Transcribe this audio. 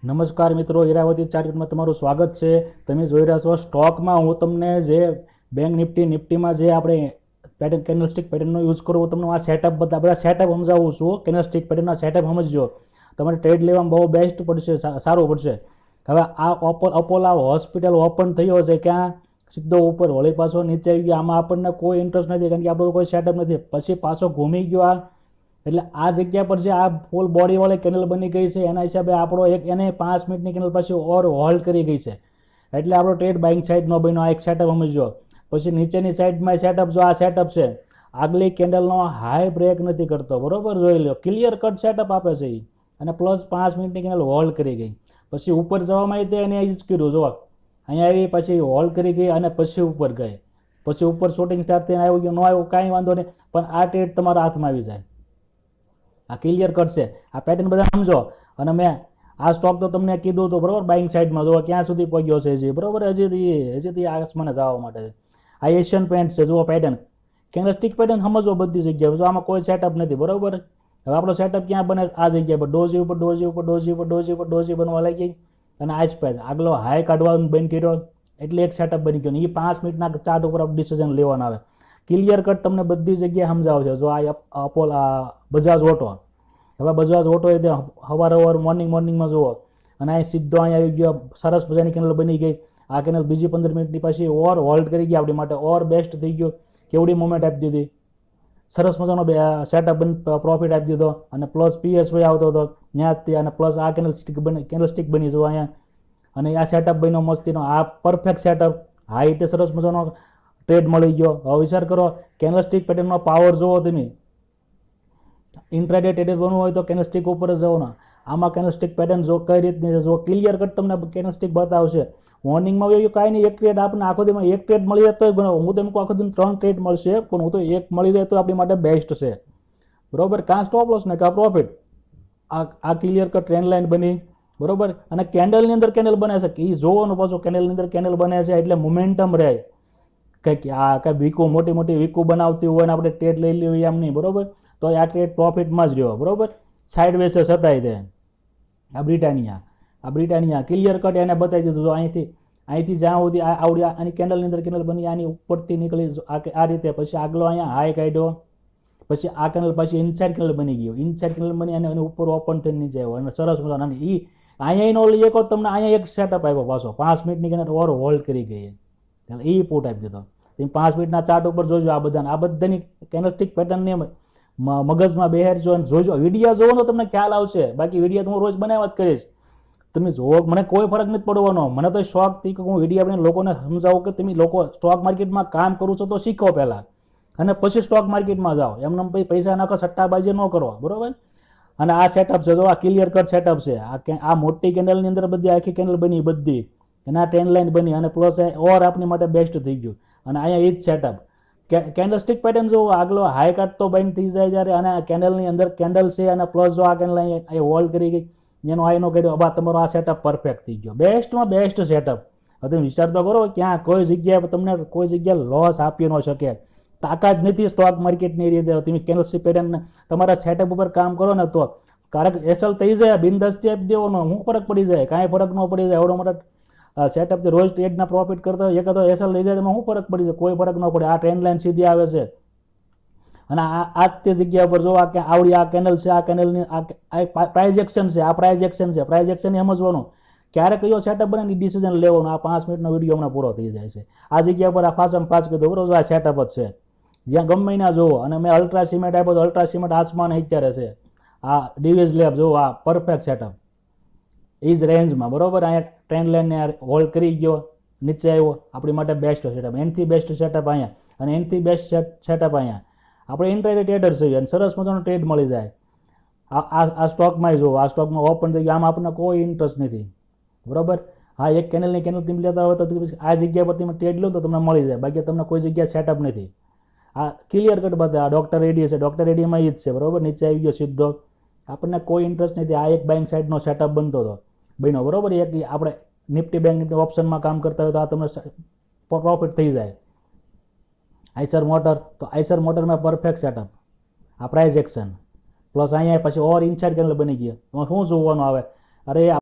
નમસ્કાર મિત્રો, ઈરાવતી ચાર્ટમાં તમારું સ્વાગત છે। તમે જોઈ રહ્યા છો સ્ટોકમાં હું તમને જે બેંક નિફ્ટીમાં જે આપણે પેટર્ન કેન્ડલસ્ટિક પેટર્નનો યુઝ કરવો તમને આ સેટઅપ બધા સેટઅપ સમજાવું છું। કેન્ડલસ્ટિક પેટર્નના સેટઅપ સમજજો, તમારે ટ્રેડ લેવામાં બહુ બેસ્ટ પડશે, સારું પડશે। હવે આ અપોલા હોસ્પિટલ ઓપન થયો છે, ક્યાં સીધો ઉપર વળી પાછો નીચે આવી ગયો। આમાં આપણને કોઈ ઇન્ટરેસ્ટ નથી, કારણ કે આપણો કોઈ સેટઅપ નથી। પછી પાછો ઘૂમી ગયો આ, એટલે આ જગ્યા પર જે આ ફૂલ બોડી વાળી કેન્ડલ બની ગઈ છે, એના હિસાબે આપણો એક એને 5 મિનિટની કેન્ડલ પછી ઓર હોલ્ડ કરી ગઈ છે, એટલે આપણો ટ્રેડ બાઇંગ સાઇડ નો બન્યો। આ એક સેટઅપ સમજો। પછી નીચેની સાઈડમાં સેટઅપ, જો આ સેટઅપ છે, આગલી કેન્ડલનો હાઈ બ્રેક નથી કરતો, બરોબર, જોઈ લો, ક્લિયર કટ સેટઅપ આપે છે એ, અને પ્લસ 5 મિનિટની કેન્ડલ હોલ્ડ કરી ગઈ। પછી ઉપર જવામાં આવી એને જ કર્યું, જો અહીંયા આવી, પછી હોલ્ડ કરી ગઈ અને પછી ઉપર ગઈ, પછી ઉપર શૂટિંગ સ્ટાર થઈને આવ્યું ગયું, ન આવ્યું કાંઈ વાંધો નહીં, પણ આ ટ્રેડ તમારા હાથમાં આવી જાય। આ ક્લિયર કટ છે, આ પેટર્ન બધા સમજો। અને મેં આ સ્ટોક તો તમને કીધું તો બરોબર, બાઇંગ સાઇડમાં જો ક્યાં સુધી પહોંચ્યો છે હજી, બરોબર, હજી આસમાને જવા માટે છે। આ એશિયન પેન્ટ છે, જુઓ પેટર્ન, કેન્ડલસ્ટિક પેટર્ન સમજો બધી જગ્યાએ, જો આમાં કોઈ સેટઅપ નથી, બરોબર। હવે આપણો સેટઅપ ક્યાં બને? આ જગ્યા પર ડોઝી ઉપર ડોઝી ઉપર ડોઝી ઉપર ડોઝી ઉપર ડોઝી બનવા લાગી, અને આ જ પેજ આગલો હાઈ કાઢવાનું બંધ કર્યો, એટલે એક સેટઅપ બની ગયો। એ 5 મિનિટના ચાર્ટ ઉપર ડિસિઝન લેવાના આવે, ક્લિયર કટ તમને બધી જગ્યાએ સમજાવશે। જો આ બજાજ ઓટો, હવે બજાજ ઓટો એ સવાર મોર્નિંગમાં જુઓ, અને અહીં સીધો અહીંયા આવી ગયો, સરસ મજાની કેન્ડલ બની ગઈ। આ કેન્ડલ બીજી 15 મિનિટની પછી ઓર હોલ્ડ કરી ગયા, આપણી માટે ઓર બેસ્ટ થઈ ગયો। કેવડી મોમેન્ટ આપી દીધી, સરસ મજાનો સેટઅપ પ્રોફિટ આપી દીધો, અને પ્લસ પીએસવાય આવતો હતો ત્યાંથી, અને પ્લસ આ કેન્ડલસ્ટિક બની જુઓ અહીંયા, અને આ સેટઅપ બન્યો મસ્તીનો, આ પરફેક્ટ સેટઅપ, હા રીતે સરસ મજાનો ટ્રેડ મળી ગયો। હવે વિચાર કરો, કેન્ડલસ્ટિક પેટર્નનો પાવર જુઓ તમે, ઇન્ટ્રાડે ટ્રેડર બનવું હોય તો કેન્ડલસ્ટિક ઉપર જ જવાનું। આમાં કેન્ડલસ્ટિક પેટર્ન જો કઈ રીતની છે, જો ક્લિયર કટ તમને કેન્ડલસ્ટિક બતાવશે। મોર્નિંગમાં આવ્યું કાંઈ નહીં, એક ટ્રેડ આપણને આખો દીમાં એક ટ્રેડ મળી જાય તો જ, હું તમને આખો દિન 3 ટ્રેડ મળશે, પણ હું તો એક મળી જાય તો આપણી માટે બેસ્ટ છે, બરોબર। કાં સ્ટોપ લોસ ને કાં પ્રોફિટ। આ ક્લિયર કટ ટ્રેન્ડ લાઇન બની, બરોબર, અને કેન્ડલની અંદર કેન્ડલ બને છે, એ જોવાનું પાછું, કેન્ડલની અંદર કેન્ડલ બને છે એટલે મોમેન્ટમ રહે, કંઈક આ કંઈ વીકુ મોટી વીકુ બનાવતી હોય ને આપણે ટ્રેડ લઈ લેવી એમ નહીં, બરોબર, તો આ ટ્રેડ પ્રોફિટમાં જ રહ્યો, બરોબર। સાઇડ વેસે સતાઈ દે, આ બ્રિટાનિયા ક્લિયર કટ એને બતાવી દીધું, જો અહીંથી જ્યાં સુધી આવડી આની કેન્ડલની અંદર કેન્ડલ બની, આની ઉપરથી નીકળી આ રીતે, પછી આગલો અહીંયા હાઈ કાઢ્યો, પછી આ કેન્ડલ પછી ઇનસાઇડ કેન્ડલ બની ગયો, ઇનસાઇડ કેન્ડલ બની અને એની ઉપર ઓપન થઈને નીચે આવ્યો, અને સરસ મજાનો, અને એ અહીંયા નો એક તમને અહીંયા એક સેટઅપ આવ્યો પાછો, 5 મિનિટની કેન્ડલ ઓર હોલ્ડ કરી ગઈ, એ પોટ આપી દીધો। તમે 5 મિનિટના ચાર્ટ ઉપર જોજો, આ બધાની કેન્ડલસ્ટિક પેટર્નની મગજમાં બેહારજો અને જોજો, વિડીયો જોવો તો તમને ખ્યાલ આવશે, બાકી વિડીયો તો હું રોજ બનાવવા જ કરીશ, તમે જોવો, મને કોઈ ફરક નથી પડવાનો, મને તો શોખથી કે હું વિડીયો બનાવીને લોકોને સમજાવું કે તમે લોકો સ્ટોક માર્કેટમાં કામ કરો છો તો શીખો પહેલાં, અને પછી સ્ટોક માર્કેટમાં જાઓ, એમને પછી પૈસા નાખો, સટ્ટાબાજી ન કરો, બરોબર। અને આ સેટઅપ છે, જો આ ક્લિયર કટ સેટઅપ છે, આ મોટી કેન્ડલની અંદર બધી આખી કેન્ડલ બની, બધી એના ટ્રેન્ડ લાઇન બની, અને પ્લસ ઓર આપણી માટે બેસ્ટ થઈ ગયું। અને અહીંયા એ જ સેટઅપ, કેન્ડલસ્ટિક પેટર્ન જો આગલો હાઈ કાટ તો બંધ થઈ જાય જ્યારે, અને કેન્ડલની અંદર કેન્ડલ છે, અને પ્લસ જો આ કેન્ડલ અહીં હોલ્ડ કરી ગઈ, એનો આઈનો કર્યો, અબા તમારો આ સેટઅપ પરફેક્ટ થઈ ગયો, બેસ્ટમાં બેસ્ટ સેટઅપ। હવે તમે વિચાર તો કરો, ક્યાં કોઈ જગ્યાએ તમને કોઈ જગ્યાએ લોસ આપી ન શકે, તાકાત નથી સ્ટોક માર્કેટની રીતે। તમે કેન્ડલસ્ટિક પેટર્ન તમારા સેટઅપ ઉપર કામ કરો ને તો કારક એસએલ થઈ જાય, બિનદસ્તી આપી દેવાનો, શું ફરક પડી જાય? કાંઈ ફરક ન પડી જાય, એવડો મોટા સેટઅપથી રોજ ટ્રેડના પ્રોફિટ કરતા હોય, એક તો એસએલ લઈ જાય, એમાં શું ફરક પડી જાય? કોઈ ફરક ન પડે, આ ટ્રેન્ડ લાઇન સીધી આવે છે, અને આ તે જગ્યા પર જો આવડી આ કેન્ડલ છે, આ કેન્ડલની આ પ્રાઇઝ એક્શન છે, આ પ્રાઇઝ એક્શન છે, પ્રાઇઝ એક્શન સમજવાનું, ક્યારે કયો સેટઅપ બને ડિસિઝન લેવાનું। આ 5 મિનિટનો વિડીયો હમણાં પૂરો થઈ જાય છે, આ જગ્યા પર આ પાછળ કીધું, બરોબર, આ સેટઅપ જ છે, જ્યાં ગમે ના જોવો। અને મેં અલ્ટ્રા સિમેન્ટ આપ્યો તો અલ્ટ્રા સિમેન્ટ આસમાન અત્યારે છે, આ ડીવીએસ લેબ જો આ પરફેક્ટ સેટઅપ એ જ રેન્જમાં, બરોબર। અહીંયા ટ્રેન્ડ લાઇનને હોલ્ડ કરી ગયો, નીચે આવ્યો, આપણી માટે બેસ્ટ સેટઅપ, એનથી બેસ્ટ સેટઅપ અહીંયા, અને એનથી બેસ્ટ સેટઅપ અહીંયા, આપણે ઇન્ટ્રાડે ટ્રેડર છીએ, અને સરસ મજાનો ટ્રેડ મળી જાય। આ સ્ટોકમાં જુઓ, આ સ્ટોકમાં ઓપન થઈ ગયો, આમાં આપણને કોઈ ઇન્ટરેસ્ટ નથી, બરોબર। હા, એક કેન્ડલની કેન્ડલ તમે લેતા હોય તો આ જગ્યા પર તમે ટ્રેડ લો તો તમને મળી જાય, બાકી તમને કોઈ જગ્યાએ સેટઅપ નથી। આ ક્લિયર કટ બતાવે, ડૉક્ટર રેડી છે, ડૉક્ટર રેડીમાં એ જ છે, બરોબર, નીચે આવી ગયો સીધો, આપણને કોઈ ઇન્ટરેસ્ટ નથી। આ એક બાઇંગ સાઇડનો સેટઅપ બનતો હતો, બન્યો, બરોબર, એક આપણે નિફ્ટી બેંક નિફ્ટી ઓપ્શનમાં કામ કરતા હોય તો આ તમને પ્રોફિટ થઈ જાય। આઈસર મોટર, તો આઈસર મોટરમાં પરફેક્ટ સેટઅપ, આ પ્રાઇઝ એક્શન, પ્લસ અહીંયા પછી ઓર ઇનસાઇડ કેન્ડલ બની ગયો, એમાં શું જોવાનું આવે? અરે